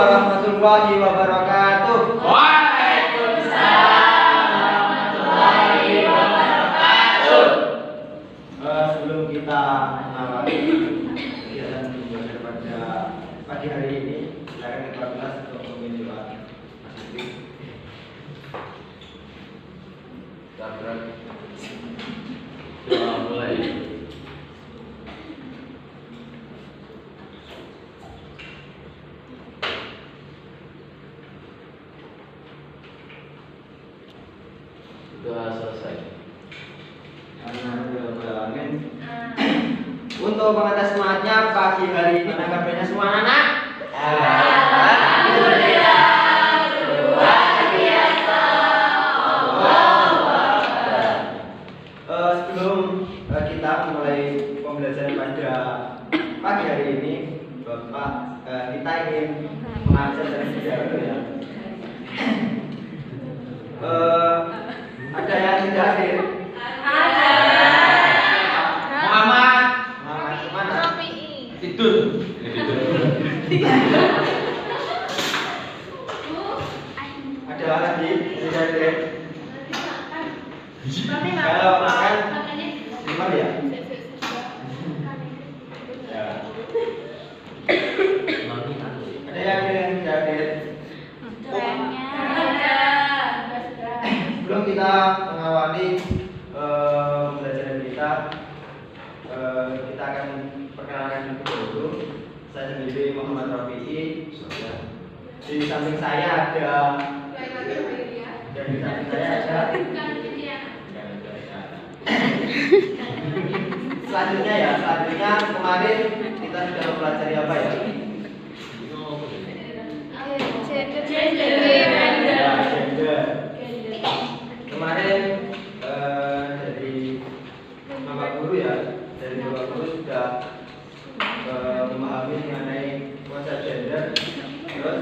warahmatullahi wabarakatuh. Waalaikumsalam warahmatullahi wabarakatuh. Sebelum kita mengawali kegiatan belajar pada pagi hari ini, silakan ketua kelas untuk memilih Pak Asri. Doa mulai. Doa selesai. Alhamdulillah. Untuk pengantar semangatnya pagi hari ini, kabarnya semua anak? Alhamdulillah, luar biasa. Sebelum kita mulai pembelajaran pada pagi hari ini, Bapak, kita ingin mengajar terlebih dahulu ya. Ada yang tidak hadir? Muhammad kemana? Tidur. Ada lagi tidak hadir? Kalau makan lima ya? Ya. Ada yang tidak hadir? Sebelum kita mengawali pembelajaran kita, kita akan perkenalkan dulu. Saya sendiri Muhammad Rafi'i. Di samping saya ada, dan di samping saya ada. Selanjutnya kemarin kita sudah mempelajari apa ya? Gender. Kemarin dari Bapak Guru ya, dari Bapak Guru sudah memahami mengenai konsep gender, terus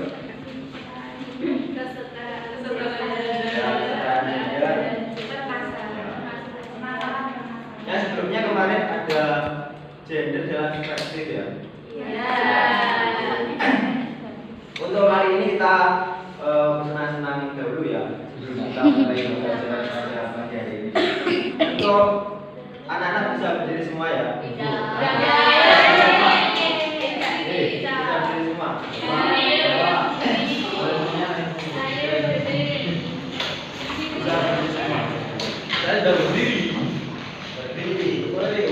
ya sebelumnya kemarin ada gender dalam perspektif ya. Untuk hari ini kita bersenang-senang dahulu ya, sebelum kita mulai pembelajaran pada pagi hari ini. Untuk anak-anak bisa berdiri semua ya. Bisa berdiri semua. Saya sudah berdiri. Boleh.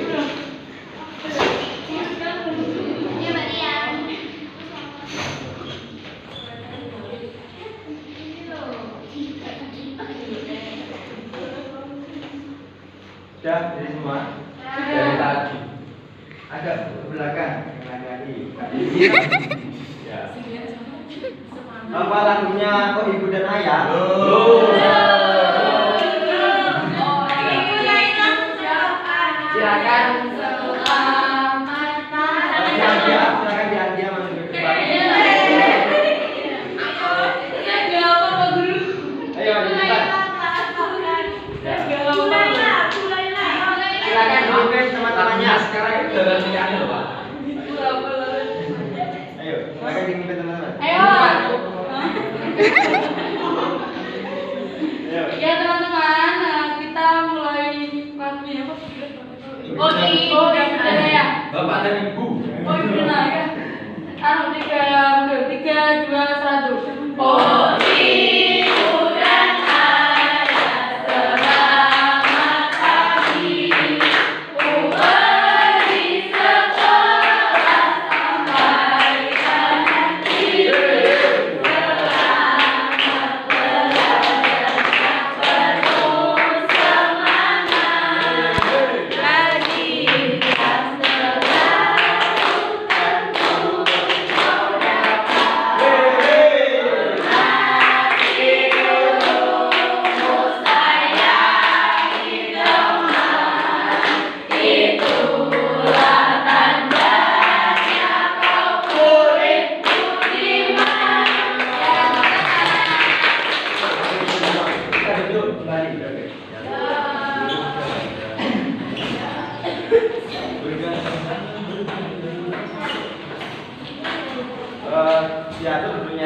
Sudah berdiri semua? Dari tadi. Agak ke belakang yang lagi. Ya. Apa lagunya Kok Ibu dan Ayah? Silakan. Silakan dia masuk ke depan. Ayo cepat. Silakan pimpin teman-temannya. Sekarang itu dalam pilihannya loh, Pak. Ayo, silakan dipimpin teman-teman. Ya teman-teman, kita mulai lagunya apa? Oh, ya. Bapak dan Ibu. Oh, ibu benar ya. Anu 3, 2, 1. Oh, ibu dan ayah selamat pagi. Ku pergi sekolah sampai nanti. Selamat belajar penuh semangat. Bagi dan selalu tentu kau dapat. diatur dulunya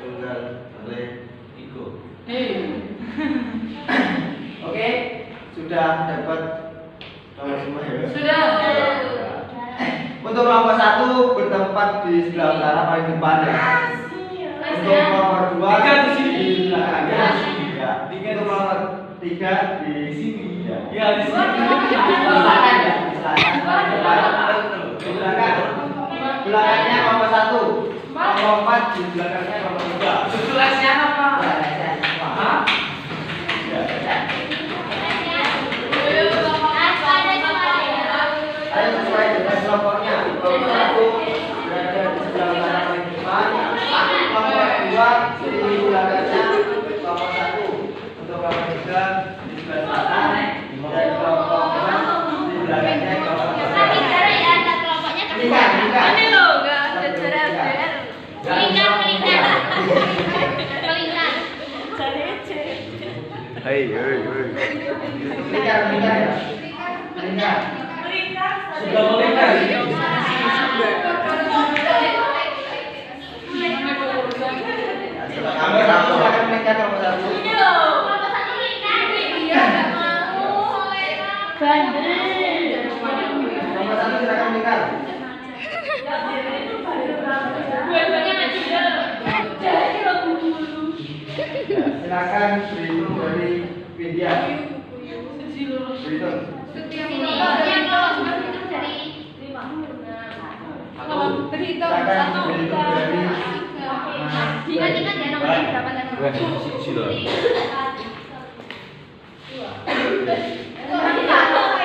Tunggal oleh Iko. Oke, sudah dapat nomor semua ya? Sudah. Untuk kelompok 1 bertempat di sebelah utara paling depan ya. Untuk kelompok 2 Tiga di sini. di belakangnya. Ya. Tiga Untuk di kelompok 3 di sini. Ya. Ya di sini. Silakan ya, silakan. Di belakang. Belakangnya kelompok 1. Kelompok 4 di belakangnya kelompok 3. Susulannya apa? Hah? Ya. Ayo sesuai dengan kelompoknya. Kelompok 1 berada di sebelah utara paling depan. Kelompok 2 di belakangnya kelompok 1. Untuk kelompok 3 di sebelah sana. Dan kelompok 4 di belakangnya kelompok 3. Ini loh, enggak ada jarak. Hei. Melingkar ya. Melingkar. Sudah melingkar. Kamu satu akan melingkar kelompok 1. Ini loh. Kelompok 1 silakan melingkar. Ya, silakan berhitung dari Widya. Berhitung. Berhitung 1, 2,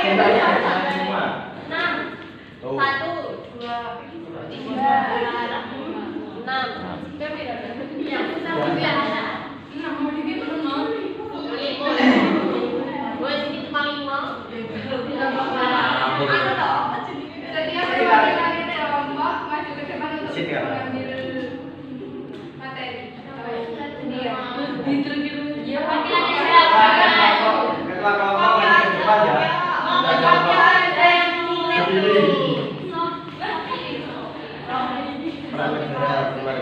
Tembaknya semua. 6. Kelompok maju ke depan untuk Sip, ya. mengambil materi. Ketua kelompok maju ke depan ya. Dan kelompok berdiri. Peran negara keluar.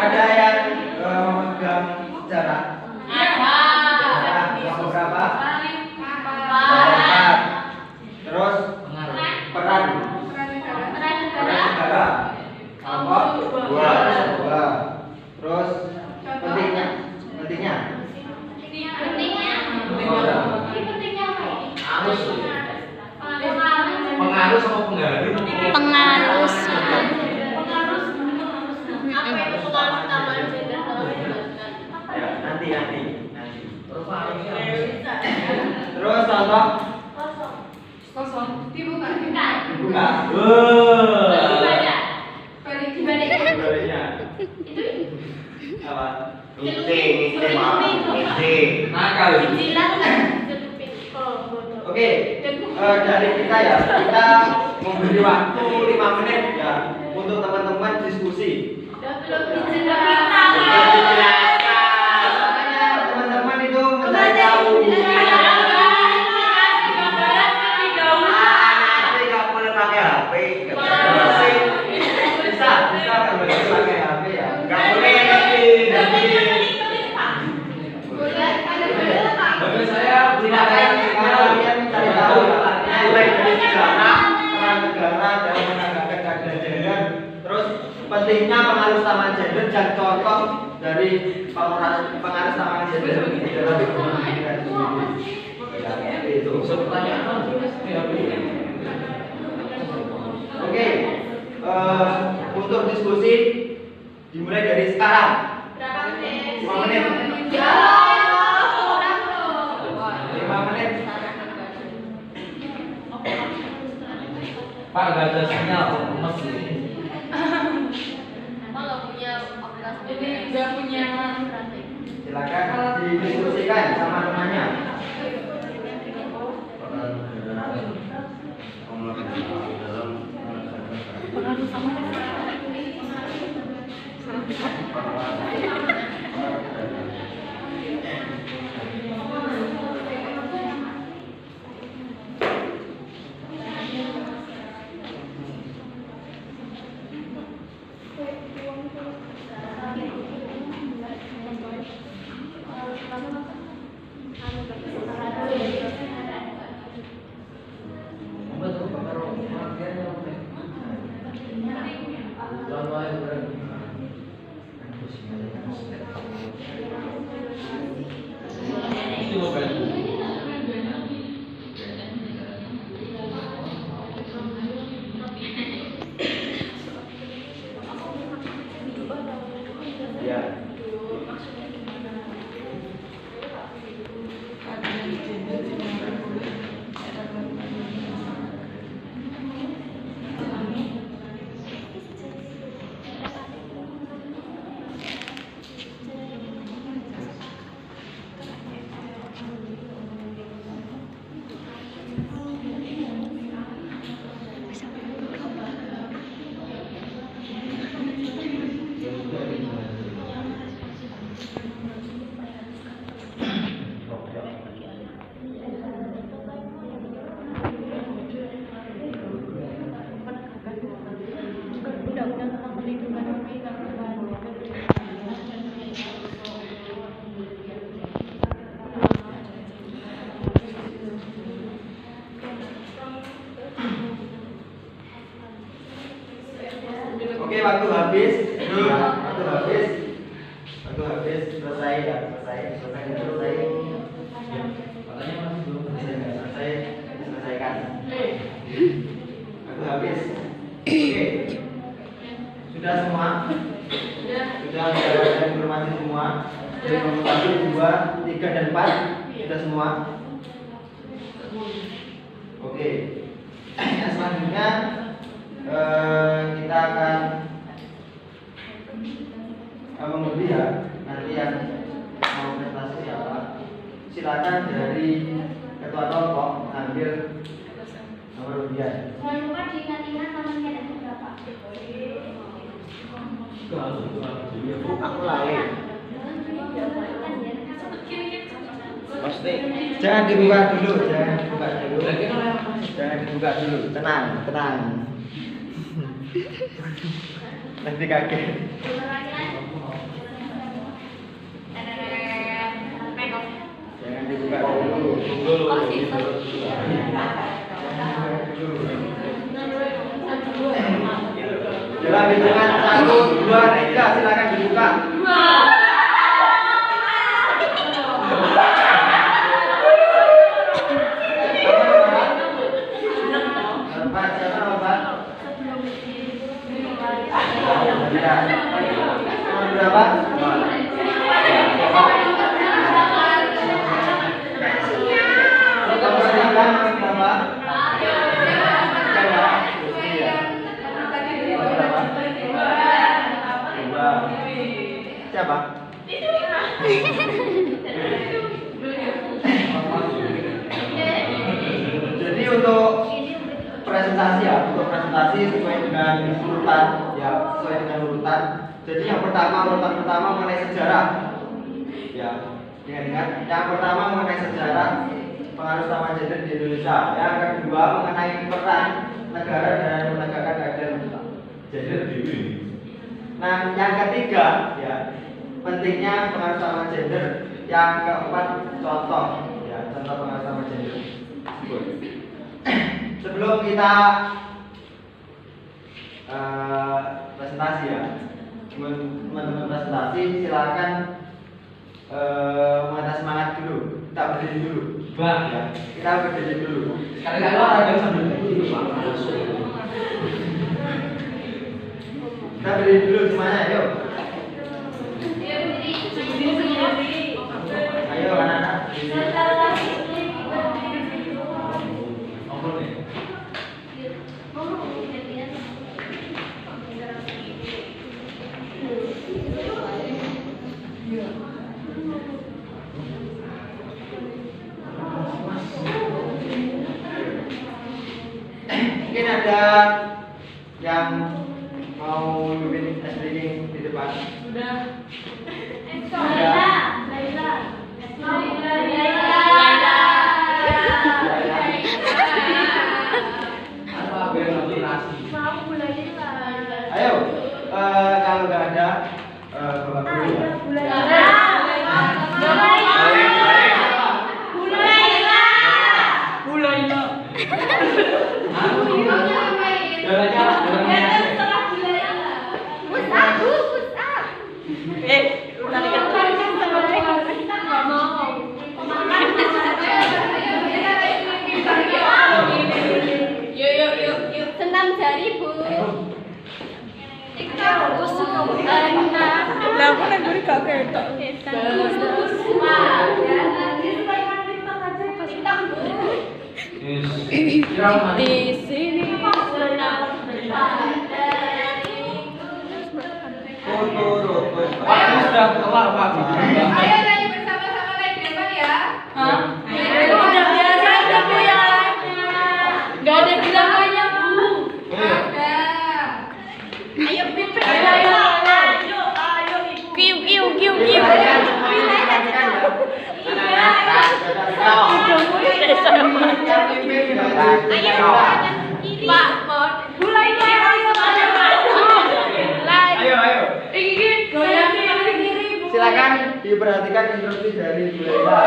Ada yang memegang jarak? Kelompok berapa? Kelompok 4. Terus peran negara. Kelompok 2. Terus pentingnya. Pengaruh sama pengaruh. Pengarus. Ya, nanti. Terus contoh Kosong. Dibuka. dibuka. Sebaliknya. Apa? Nakal. Oke, dari kita ya, kita memberi waktu 5 menit ya untuk teman-teman diskusi. Makanya teman-teman itu mencari tahu. Tapi nggak boleh pakai HP. Bisa nggak boleh pakai HP ya? Nggak boleh Bagi saya Silakan kalian mencari tahu mulai dari sejarah peran negara dalam menegakkan keadilan gender, terus pentingnya pengaruh utama gender dan contoh dari pengaruh sama gender di dalam pendidikan itu sendiri. Ya, itu. Pertanyaan. Oke, untuk diskusi dimulai dari sekarang. Berapa menit? 5 menit. Ya. 5 menit. Pak, gak ada sinyal. Lemes ini. Emang nggak punya aplikasi? Ini nggak punya. Silakan didiskusikan sama temannya. Pengaruh sama Ya. Undang-Undang tentang Perlindungan Perempuan. Oke, waktu habis. Waktu habis. Waktu habis. Selesai ya, selesai dulu, selesai. Katanya masih belum Selesai, selesaikan. Waktu habis. Oke. Sudah semua? Sudah mendapatkan informasi semua? Dari nomor 1, 2, 3, dan 4 sudah semua? Oke. Yang selanjutnya kita akan mengundi ya. Nanti yang mau presentasi siapa? Silakan dari ketua kelompok ambil nomor undian. Jangan lupa diingat-ingat namanya ada berapa. Aku lain. Pasti. Jangan dibuka dulu, jangan dibuka dulu. Jangan dibuka dulu. Tenang, tenang. Nanti kaget. Jangan dibuka dulu. Dalam hitungan 1, 2, 3 silakan dibuka. Nomor berapa? Nomor 3, nomor berapa? Siapa? Jadi untuk presentasi ya, untuk presentasi sesuai dengan urutan ya, sesuai dengan urutan. Jadi yang pertama, urutan pertama mengenai sejarah. Ya, ingat-ingat. Yang pertama mengenai sejarah pengaruh sama gender di Indonesia. Yang kedua mengenai peran negara dalam menegakkan keadilan gender. Nah, yang ketiga ya, pentingnya pengaruh sama gender. Yang keempat contoh ya, contoh pengaruh sama gender. Sebelum kita presentasi ya, teman-teman presentasi silakan mengatas semangat dulu. Kita berdiri dulu. Bang, Ya, kita berdiri dulu. sekali olahraga sambil berdiri, Pak. Kita berdiri dulu semuanya, yuk. Ayo anak-anak. Ngobrol nih. Mungkin ada yang mau mimpin speaking di depan. Apa biar inspirasi? Ayo, kalau nggak ada, bapak guru ya. Senam jari, Bu. Lah aku nek guri gak ketok. Di sini Pak, sudah kelar, Pak. Ayo nyanyi bersama-sama naik depan ya. udah biasa aja, Bu ya. Gak ada bilangannya, Bu. Ada. Ayo pipet. Ayo. Kiu kiu kiu kiu. Pak, mohon. Mulai Ayo, ayo. Ini goyang kiri, Bu. Silakan diperhatikan instruksi dari Bu Leila.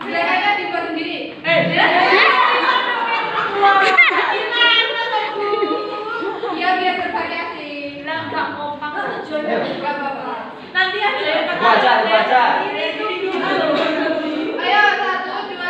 Gerakannya dibuat sendiri. Iya biar bervariasi. Gak kompak Ayo. Gak apa-apa. Nanti ada yang Baca, baca. Ayo 1, 2, 3.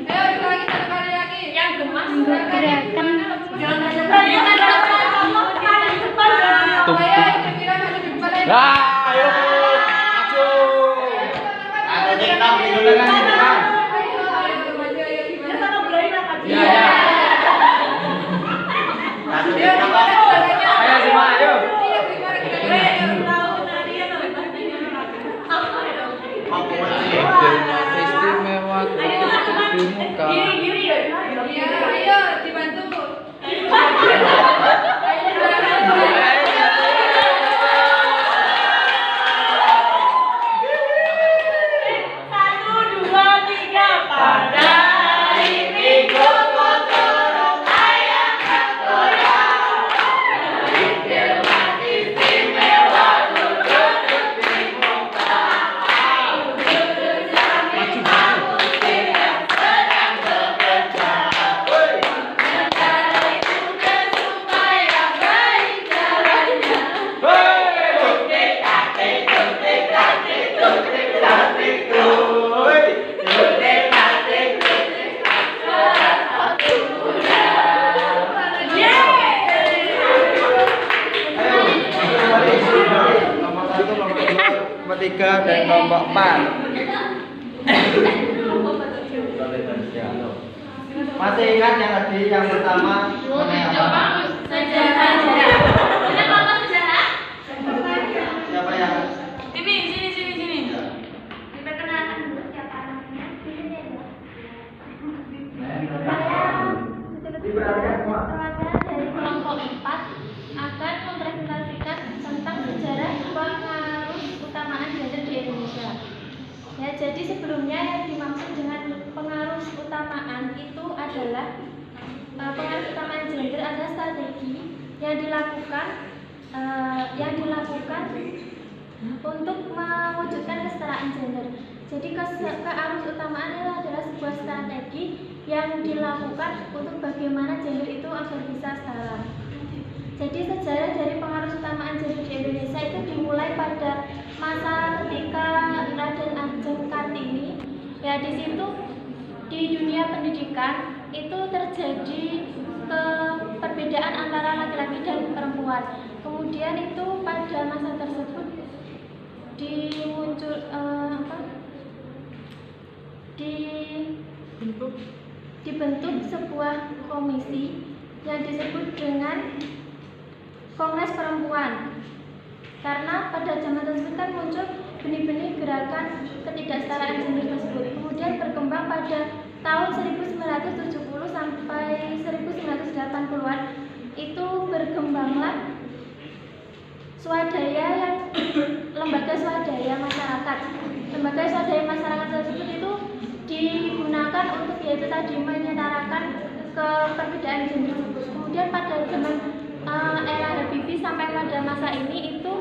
Ayo ulangi satu kali lagi. yang gemas Gerakan. Ayo yang gembira maju di depan lagi. Ayo, maju. Ada TikTok gitu kan? Ayo maju ayo gimana? Iya, ya. Satu TikTok, Pak. Ayo semua, ayo. Iya gimana kita Istimewa di muka. Iya, ayo dibantu. Nomor 3 dan nomor 4. Masih ingat yang tadi yang pertama? Mana yang apa? Sejarah. Kita kelompok sejarah. Siapa yang? Sini. Ya. Diperkenalkan dulu siapa namanya. Diperhatikan semua. Perwakilan dari kelompok 4 akan mempresentasikan tentang sejarah pengaruh utamaan gender di Indonesia. Ya, jadi sebelumnya yang dimaksud dengan pengaruh utamaan itu adalah pengaruh utamaan gender adalah strategi yang dilakukan untuk mewujudkan kesetaraan gender. Jadi kearus utamaan itu adalah sebuah strategi yang dilakukan untuk bagaimana gender itu agar bisa setara. Jadi sejarah dari pengaruh utamaan gender di Indonesia itu dimulai pada masa ketika Raden Ajeng Kartini. Ya, di situ di dunia pendidikan itu terjadi perbedaan antara laki-laki dan perempuan. Kemudian itu pada masa tersebut dibentuk sebuah komisi yang disebut dengan Kongres Perempuan. Karena pada zaman tersebut kan muncul benih-benih gerakan ketidaksetaraan gender tersebut. Kemudian berkembang pada tahun 1970 sampai 1980-an itu berkembanglah swadaya yang lembaga swadaya masyarakat. Lembaga swadaya masyarakat tersebut itu digunakan untuk yaitu tadi menyetarakan ke perbedaan gender tersebut. Kemudian pada zaman era Habibie sampai pada masa ini itu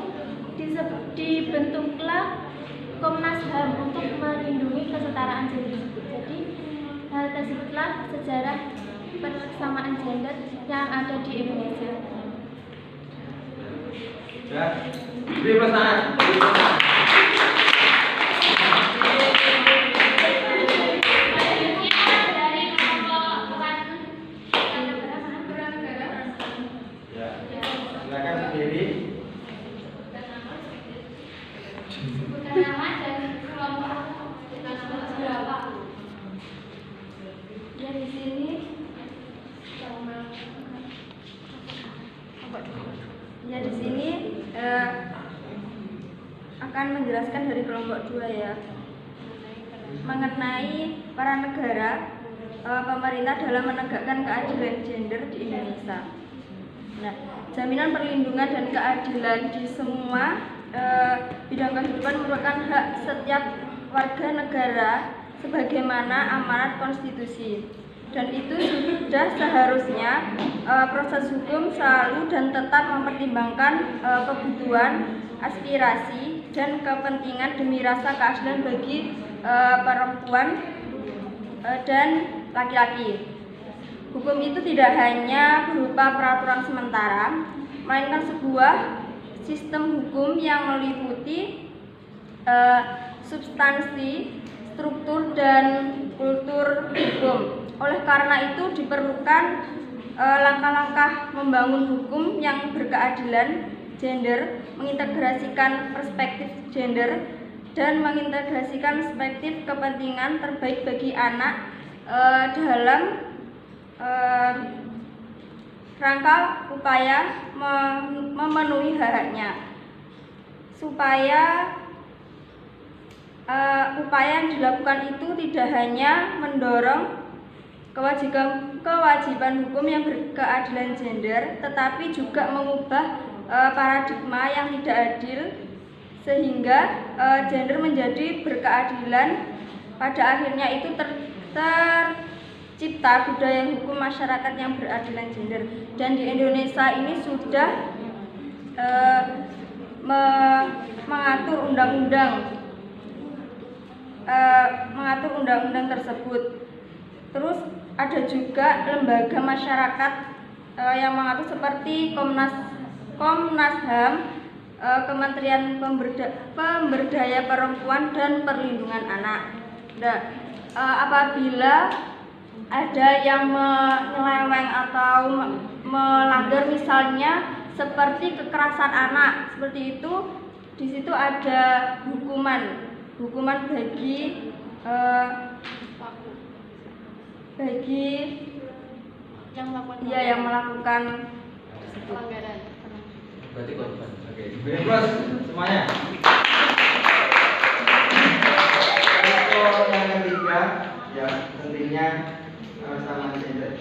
dibentuklah Komnas HAM untuk melindungi kesetaraan gender tersebut. Jadi hal tersebutlah sejarah persamaan gender yang ada di Indonesia. Ya. Beri pesan. Dari kelompok Ya. Silakan berdiri. bukan nama dan kelompok berapa? Ya, di sini akan menjelaskan dari kelompok 2 ya, mengenai peran negara pemerintah dalam menegakkan keadilan gender di Indonesia. Nah, jaminan perlindungan dan keadilan di semua bidang kehidupan merupakan hak setiap warga negara sebagaimana amanat konstitusi. Dan itu sudah seharusnya proses hukum selalu dan tetap mempertimbangkan kebutuhan, aspirasi, dan kepentingan demi rasa keadilan bagi perempuan dan laki-laki. Hukum itu tidak hanya berupa peraturan sementara, melainkan sebuah sistem hukum yang meliputi substansi, struktur, dan kultur hukum. Oleh karena itu diperlukan langkah-langkah membangun hukum yang berkeadilan gender, mengintegrasikan perspektif gender, dan mengintegrasikan perspektif kepentingan terbaik bagi anak dalam rangka upaya memenuhi hak-haknya. Supaya upaya yang dilakukan itu tidak hanya mendorong kewajiban hukum yang berkeadilan gender, tetapi juga mengubah paradigma yang tidak adil sehingga gender menjadi berkeadilan. Pada akhirnya itu tercipta budaya hukum masyarakat yang berkeadilan gender. Dan di Indonesia ini sudah mengatur undang-undang tersebut. Terus ada juga lembaga masyarakat yang mengatur seperti Komnas HAM, Kementerian Pemberdayaan Perempuan dan Perlindungan Anak. Nah, apabila ada yang menyeleweng atau melanggar misalnya seperti kekerasan anak, seperti itu, di situ ada hukuman bagi yang melakukan pelanggaran. Berarti korban. Oke. Bebas semuanya. Untuk yang ketiga, ya tentunya sama gender.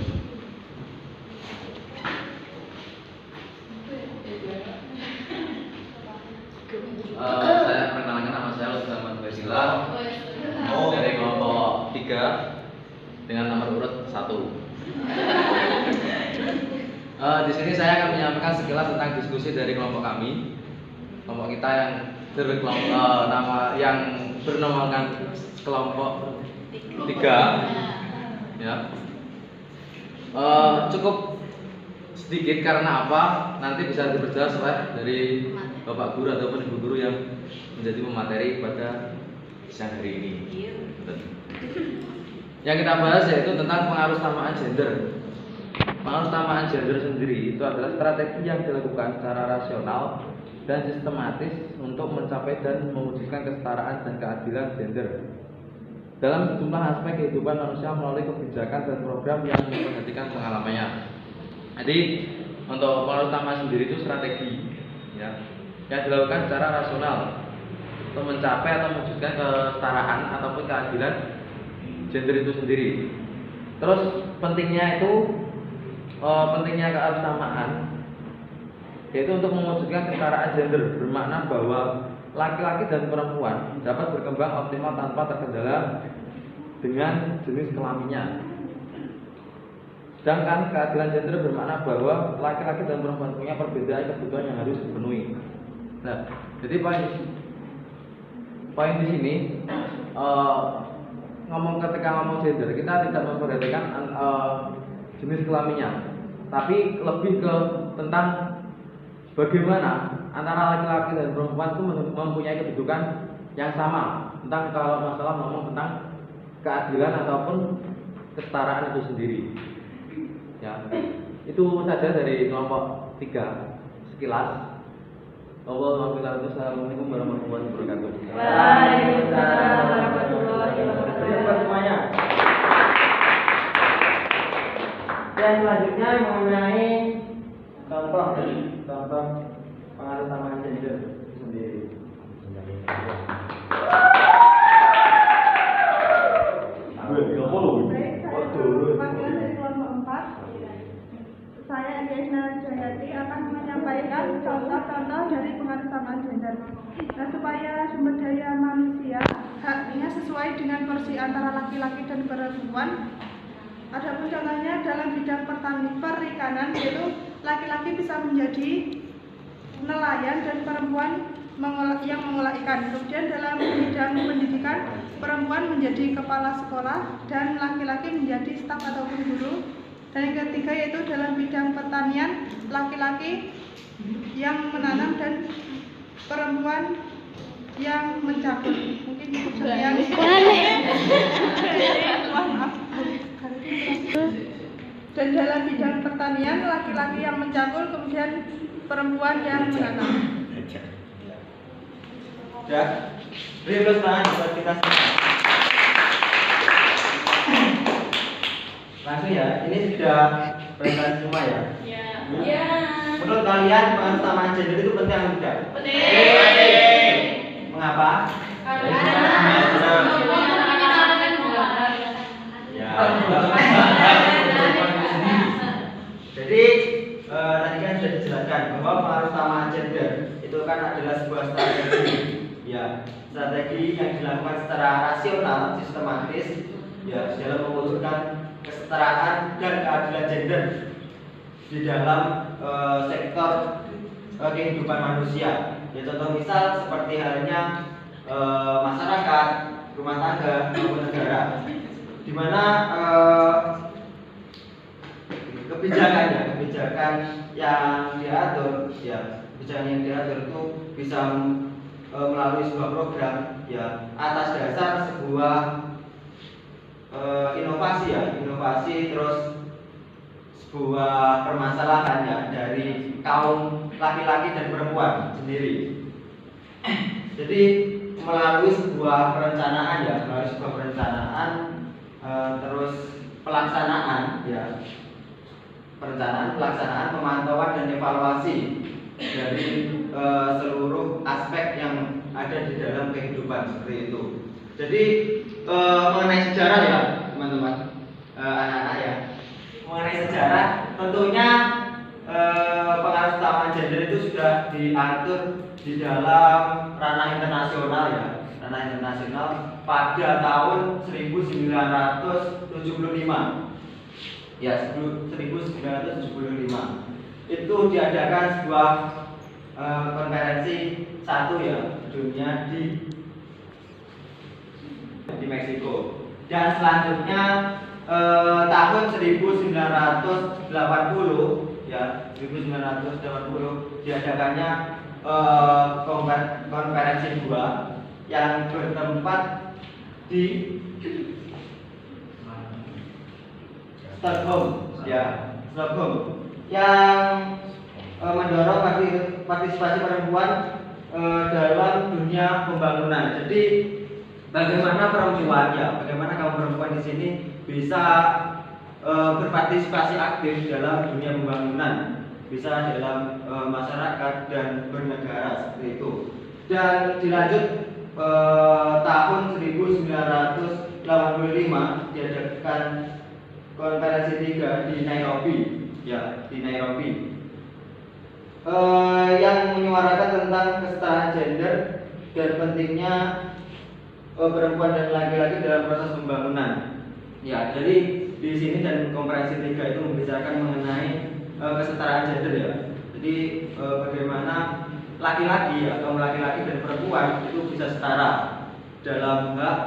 Saya perkenalkan nama saya Lutfi Basila dari kelompok 3 dengan nomor urut 1. Di sini saya akan menyampaikan sekilas tentang diskusi dari kelompok kami, kelompok kita yang berkelompok nama yang bernamakan kelompok 3, ya. Cukup sedikit karena apa? Nanti bisa diperjelas oleh dari Bapak Guru ataupun Ibu Guru yang menjadi pemateri pada siang hari ini. Yang kita bahas yaitu tentang pengaruh samaan gender. Pengaruh samaan gender sendiri itu adalah strategi yang dilakukan secara rasional dan sistematis untuk mencapai dan mewujudkan kesetaraan dan keadilan gender dalam sejumlah aspek kehidupan manusia melalui kebijakan dan program yang memperhatikan pengalamannya. Jadi untuk pengaruh samaan sendiri itu strategi, ya, yang dilakukan secara rasional untuk mencapai atau mewujudkan kesetaraan ataupun keadilan gender itu sendiri. Terus pentingnya kebersamaan yaitu untuk mewujudkan kesetaraan gender, bermakna bahwa laki-laki dan perempuan dapat berkembang optimal tanpa terkendala dengan jenis kelaminnya. Sedangkan keadilan gender bermakna bahwa laki-laki dan perempuan punya perbedaan kebutuhan yang harus dipenuhi. Nah, jadi poin di sini ketika ngomong gender kita tidak memperhatikan jenis kelaminnya, tapi lebih ke tentang bagaimana antara laki-laki dan perempuan itu mempunyai kedudukan yang sama tentang kalau masalah ngomong tentang keadilan ataupun kesetaraan itu sendiri. Ya, itu saja dari kelompok 3 sekilas. Wassalamualaikum warahmatullahi wabarakatuh. Waalaikumsalam warahmatullahi wabarakatuh. Terima semuanya. Dan selanjutnya mengenai contoh pengaruh samaan gender sendiri. Wakil dari kelompok 4, saya Diana Jayati akan menyampaikan contoh-contoh dari pengaruh samaan gender. Nah, supaya sumber daya manusia haknya sesuai dengan porsi antara laki-laki dan perempuan. Adapun contohnya dalam bidang perikanan, yaitu laki-laki bisa menjadi nelayan dan perempuan yang mengolah ikan. Kemudian dalam bidang pendidikan, perempuan menjadi kepala sekolah dan laki-laki menjadi staf ataupun guru. Dan yang ketiga yaitu dalam bidang pertanian, laki-laki yang menanam dan perempuan yang mencabut. Mungkin cukup sekian. Maaf. Dan dalam bidang pertanian, laki-laki yang mencabul, kemudian perempuan yang menanam. Ya, beri tepuk tangan buat kita semua. Langsung ya, ini sudah presentasi semua ya. Ya. Menurut kalian pengaruh samaan gender itu penting atau tidak? Penting. Mengapa? Ya. Jadi tadi kan sudah dijelaskan bahwa pengaruh samaan gender itu kan adalah sebuah strategi, ya, strategi yang dilakukan secara rasional, sistematis, ya, dalam mewujudkan kesetaraan dan keadilan gender di dalam sektor kehidupan manusia. Ya, contoh misal seperti halnya masyarakat, rumah tangga maupun negara, di mana kebijakan yang diatur, ya, kebijakan yang diatur itu bisa melalui sebuah program, ya, atas dasar sebuah inovasi, ya, terus sebuah permasalahan, ya, dari kaum laki-laki dan perempuan sendiri. Jadi melalui sebuah perencanaan, ya, terus pelaksanaan, ya, perencanaan, pelaksanaan, pemantauan dan evaluasi dari seluruh aspek yang ada di dalam kehidupan seperti itu. Jadi mengenai sejarah ya teman-teman, anak-anak ya, mengenai sejarah tentunya pengaruh utama gender itu sudah diatur di dalam ranah internasional ya, ranah internasional pada tahun 1975 ya, 1975 itu diadakan sebuah konferensi satu ya dunia di Meksiko, dan selanjutnya tahun 1980 ya 1980 diadakannya konferensi 2 yang bertempat di Stockholm ya, Stockholm, yang mendorong partisipasi perempuan dalam dunia pembangunan. Jadi bagaimana perempuan ya, bagaimana kaum perempuan di sini bisa berpartisipasi aktif dalam dunia pembangunan, bisa dalam masyarakat dan bernegara seperti itu. Dan dilanjut tahun 1985 diadakan konferensi 3 di Nairobi ya, di Nairobi yang menyuarakan tentang kesetaraan gender dan pentingnya perempuan dan laki-laki dalam proses pembangunan. Ya, jadi di sini dan konferensi 3 itu membicarakan mengenai kesetaraan gender ya. Jadi bagaimana laki-laki ya, kaum laki-laki dan perempuan itu bisa setara dalam hak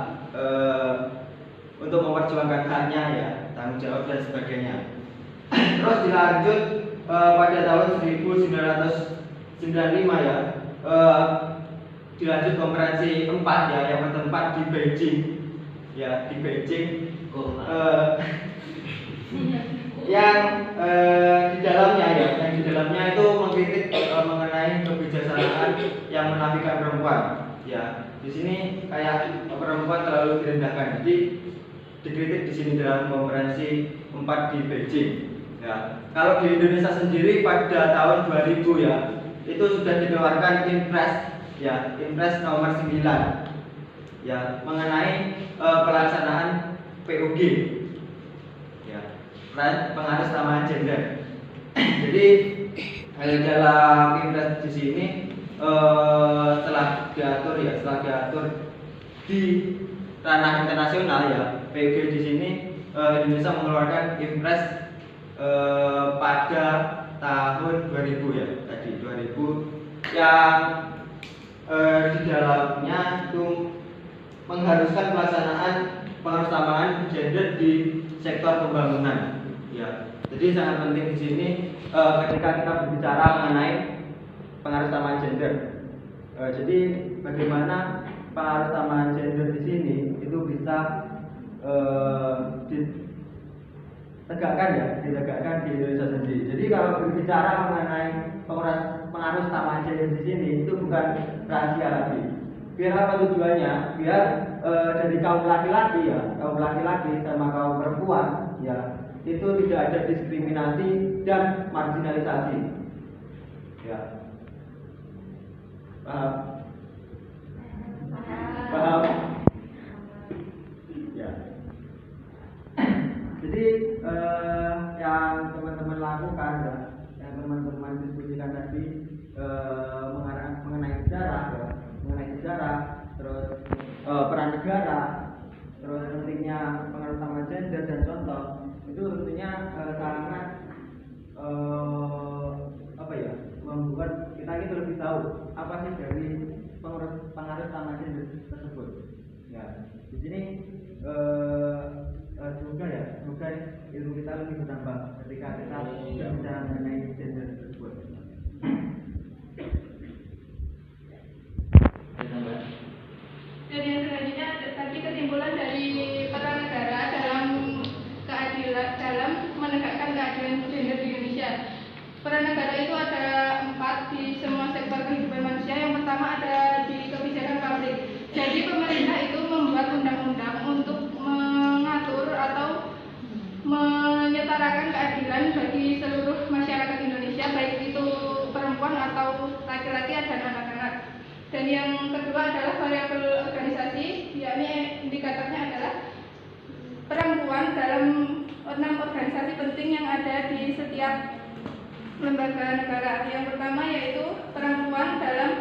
untuk memperjuangkan haknya ya, tanggung jawab dan sebagainya. Terus dilanjut pada tahun 1995 ya, dilanjut konferensi 4 ya, yang bertempat di Beijing ya, di Beijing yang di dalamnya itu mengkritik mengenai kebijaksanaan yang menafikan perempuan ya. Di sini kayak perempuan terlalu direndahkan, jadi dikritik di sini dalam konferensi 4 di Beijing ya. Kalau di Indonesia sendiri pada tahun 2000 ya, itu sudah dikeluarkan Impres ya, Impres nomor 9 ya, mengenai pelaksanaan PUG ya, pengaruh kesamaan gender. Jadi dalam Impres di sini setelah diatur di ranah internasional ya, PUG di sini Indonesia mengeluarkan Impres pada tahun 2000 ya, tadi 2000 yang di dalamnya itu mengharuskan pelaksanaan pengesamaan gender di sektor pembangunan ya. Jadi sangat penting di sini ketika kita berbicara mengenai pengesamaan gender. Jadi bagaimana pengesamaan gender di sini itu bisa ditegakkan di Indonesia sendiri. Jadi kalau berbicara mengenai pengaruh kesamaan gender di sini itu bukan rahasia lagi. Biar apa tujuannya? Biar dari kaum laki-laki ya, kaum laki-laki sama kaum perempuan ya, itu tidak ada diskriminasi dan marginalisasi. Ya. Paham? Paham? Ya. Jadi yang teman-teman lakukan ya, yang teman-teman diskusikan tadi mengenai sejarah, terus peran negara, terus pentingnya pengaruh utama gender dan contoh, itu tentunya sangat membuat kita itu lebih tahu apa sih dari pengaruh utama gender tersebut. Ya, di sini semoga ilmu kita lebih bertambah ketika kita berbicara mengenai gender tersebut. Dan yang selanjutnya tadi kesimpulan dari peran negara dalam menegakkan keadilan gender di Indonesia. Peran negara itu ada 4 di semua sektor kehidupan manusia. Yang pertama ada di kebijakan publik. Jadi pemerintah itu membuat undang-undang untuk mengatur atau menyetarakan keadilan bagi kedua adalah variabel organisasi, yakni indikatornya adalah perempuan dalam 6 organisasi penting yang ada di setiap lembaga negara. Yang pertama yaitu perempuan dalam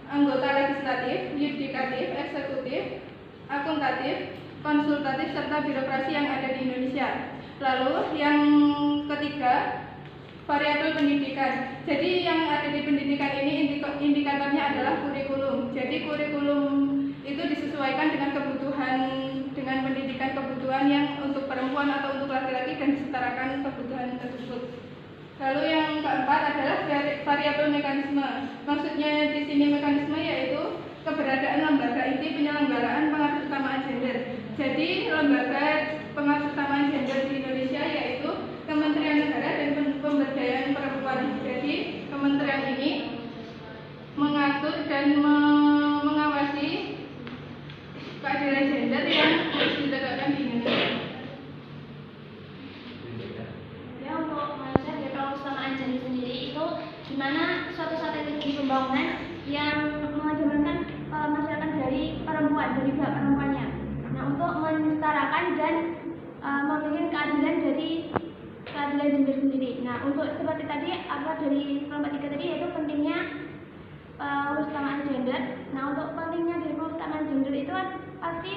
anggota legislatif, yudikatif, eksekutif, akuntatif, konsultatif, serta birokrasi yang ada di Indonesia. Lalu yang ketiga, variabel pendidikan. Jadi yang ada di pendidikan ini indikatornya adalah kurikulum. Jadi kurikulum itu disesuaikan dengan pendidikan kebutuhan yang untuk perempuan atau untuk laki-laki dan disetarakan kebutuhan tersebut. Lalu yang keempat adalah variabel mekanisme. Maksudnya di sini mekanisme yaitu keberadaan lembaga inti penyelenggaraan pengaruh utamaan gender. Jadi lembaga pengaruh utamaan gender di Indonesia yaitu Kementerian Negara dan Pemberdayaan Perempuan. Jadi kementerian ini mengatur dan mengawasi keadilan gender yang harus ditegakkan di Indonesia. Ya, untuk melihat dari keutamaan gender sendiri itu dimana suatu strategi pembangunan yang mengedepankan masyarakat dari perempuan, dari pihak perempuannya. Nah, untuk mensetarakan dan memberikan keadilan gender sendiri. Nah, untuk seperti tadi dari kelompok 3 tadi yaitu pentingnya keutamaan gender. Nah, untuk pentingnya dari keutamaan gender itu kan pasti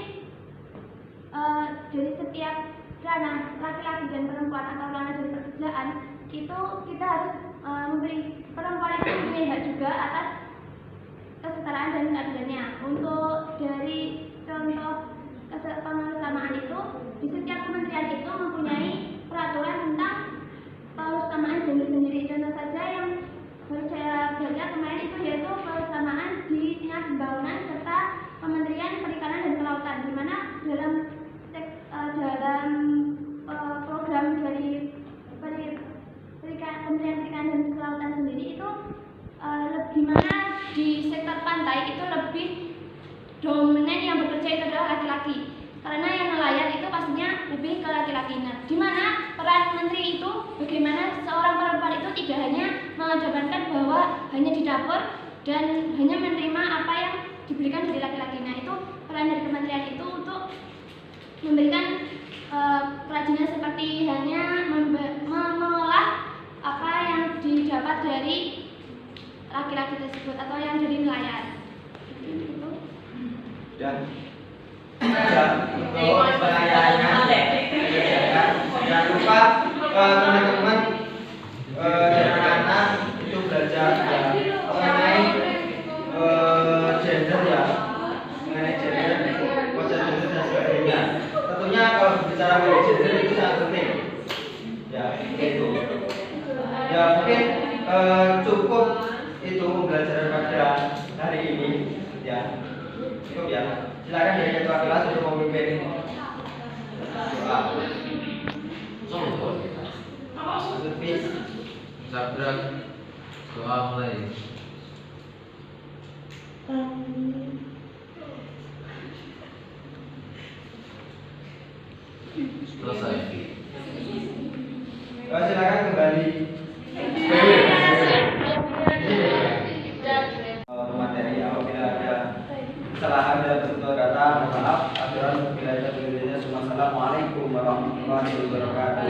dari setiap ranah laki-laki dan perempuan atau ranah dari pekerjaan itu kita harus memberi perempuan itu punya hak juga atas kesetaraan dan keadilannya. Untuk dari contoh keutamaan itu di setiap kementerian itu mempunyai peraturan tentang keutamaan gender sendiri. Contoh saja yang baru saya baca kemarin itu yaitu keutamaan di dinas pembangunan serta Kementerian Perikanan dan Kelautan, di mana dalam program dari Kementerian Perikanan dan Kelautan sendiri itu di mana di sektor pantai itu lebih dominan yang bekerja itu adalah laki-laki, karena yang nelayan itu pastinya lebih ke laki-laki. Nah, di mana peran menteri itu bagaimana seorang perempuan itu tidak hanya mengedepankan bahwa hanya di dapur dan hanya menerima apa yang diberikan dari laki-laki. Nah, itu peran dari kementerian itu untuk memberikan kerajinan seperti hanya mengolah apa yang didapat dari laki-laki tersebut atau yang dari nelayan. Dan untuk pertanyaannya, jangan lupa teman-teman dan anak-anak itu belajar mengenai gender ya, mengenai gender, konsep gender dan sebagainya. Tentunya kalau bicara mengenai gender itu sangat penting. Ya, itu. Ya mungkin cukup itu pembelajaran pada hari ini. Ya, cukup ya. Silakan dari ketua kelas untuk memimpin doa. Sabrak doa mulai. Selesai. Silakan kembali. Materi apabila ada kesalahan dalam tutur kata, mohon maaf. Aturan bila ada Assalamualaikum warahmatullahi wabarakatuh.